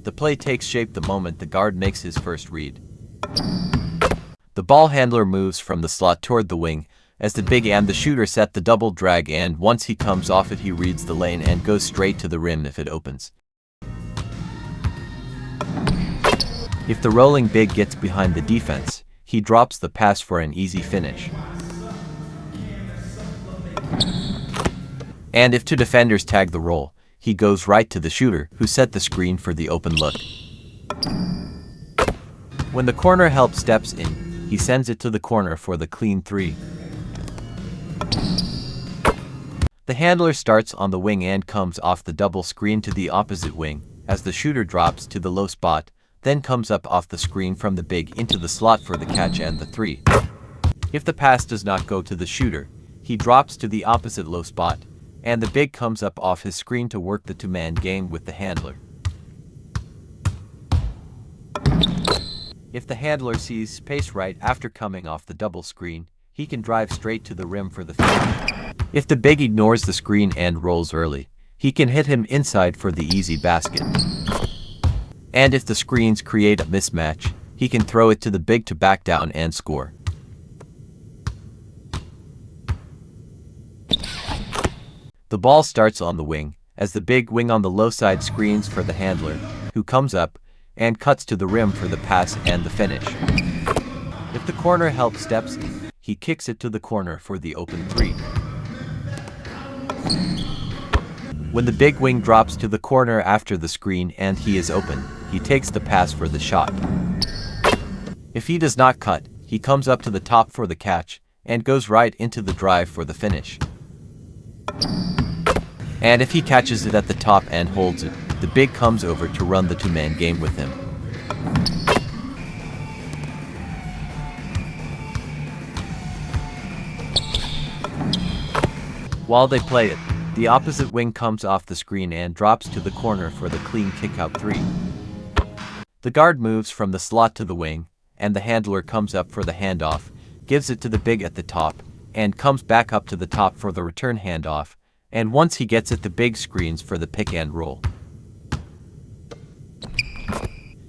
The play takes shape the moment the guard makes his first read. The ball handler moves from the slot toward the wing as the big and the shooter set the double drag, and once he comes off it he reads the lane and goes straight to the rim if it opens. If the rolling big gets behind the defense, he drops the pass for an easy finish. And if two defenders tag the roll, he goes right to the shooter, who set the screen for the open look. When the corner help steps in, he sends it to the corner for the clean three. The handler starts on the wing and comes off the double screen to the opposite wing, as the shooter drops to the low spot, then comes up off the screen from the big into the slot for the catch and the three. If the pass does not go to the shooter, he drops to the opposite low spot, and the big comes up off his screen to work the two-man game with the handler. If the handler sees space right after coming off the double screen, he can drive straight to the rim for the finish. If the big ignores the screen and rolls early, he can hit him inside for the easy basket. And if the screens create a mismatch, he can throw it to the big to back down and score. The ball starts on the wing, as the big wing on the low side screens for the handler, who comes up and cuts to the rim for the pass and the finish. If the corner help steps in, he kicks it to the corner for the open three. When the big wing drops to the corner after the screen and he is open, he takes the pass for the shot. If he does not cut, he comes up to the top for the catch and goes right into the drive for the finish. And if he catches it at the top and holds it, the big comes over to run the two-man game with him. While they play it, the opposite wing comes off the screen and drops to the corner for the clean kick-out three. The guard moves from the slot to the wing, and the handler comes up for the handoff, gives it to the big at the top, and comes back up to the top for the return handoff, and once he gets it the big screens for the pick and roll.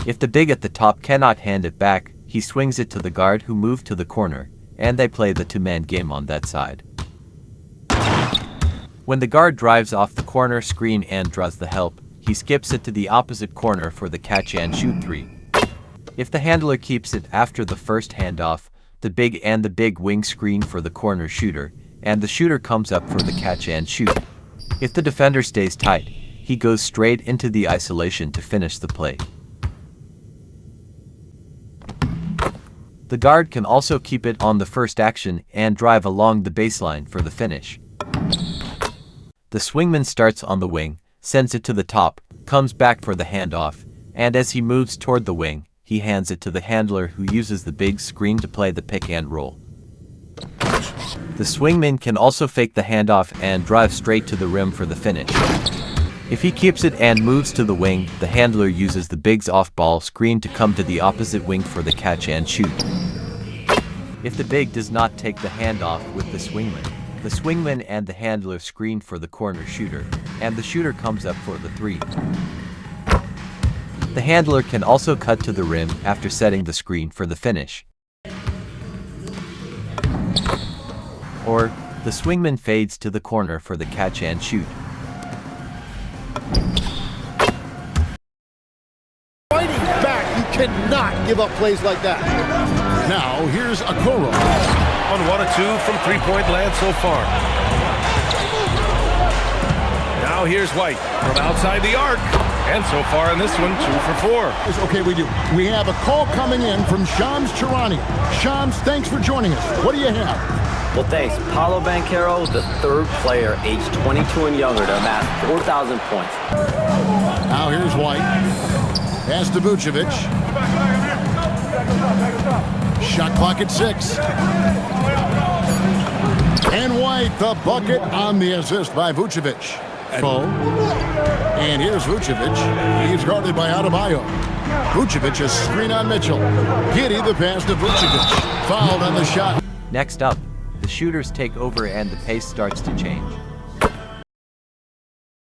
If the big at the top cannot hand it back, he swings it to the guard who moved to the corner, and they play the two-man game on that side. When the guard drives off the corner screen and draws the help, he skips it to the opposite corner for the catch and shoot three. If the handler keeps it after the first handoff, the big wing screen for the corner shooter, and the shooter comes up for the catch and shoot. If the defender stays tight, he goes straight into the isolation to finish the play. The guard can also keep it on the first action and drive along the baseline for the finish. The swingman starts on the wing, sends it to the top, comes back for the handoff, and as he moves toward the wing, he hands it to the handler who uses the big screen to play the pick and roll. The swingman can also fake the handoff and drive straight to the rim for the finish. If he keeps it and moves to the wing, the handler uses the big's off-ball screen to come to the opposite wing for the catch and shoot. If the big does not take the handoff with the swingman and the handler screen for the corner shooter, and the shooter comes up for the three. The handler can also cut to the rim after setting the screen for the finish. Or, the swingman fades to the corner for the catch and shoot. Fighting back, you cannot give up plays like that. Now, here's Okoro. On 1 of 2 from three-point land so far. Now here's White from outside the arc. And so far in this one, 2 for 4. Okay, we do. We have a call coming in from Shams Charania. Shams, thanks for joining us. What do you have? Well, thanks. Paulo Banchero, the third player aged 22 and younger to amass 4,000 points. Now here's White. Pass to Vucevic. Shot clock at 6. And White, the bucket on the assist by Vucevic. And here's Vucevic. He's guarded by Adebayo. Vucevic a screen on Mitchell. Giddey the pass to Vucevic. Fouled on the shot. Next up, the shooters take over and the pace starts to change.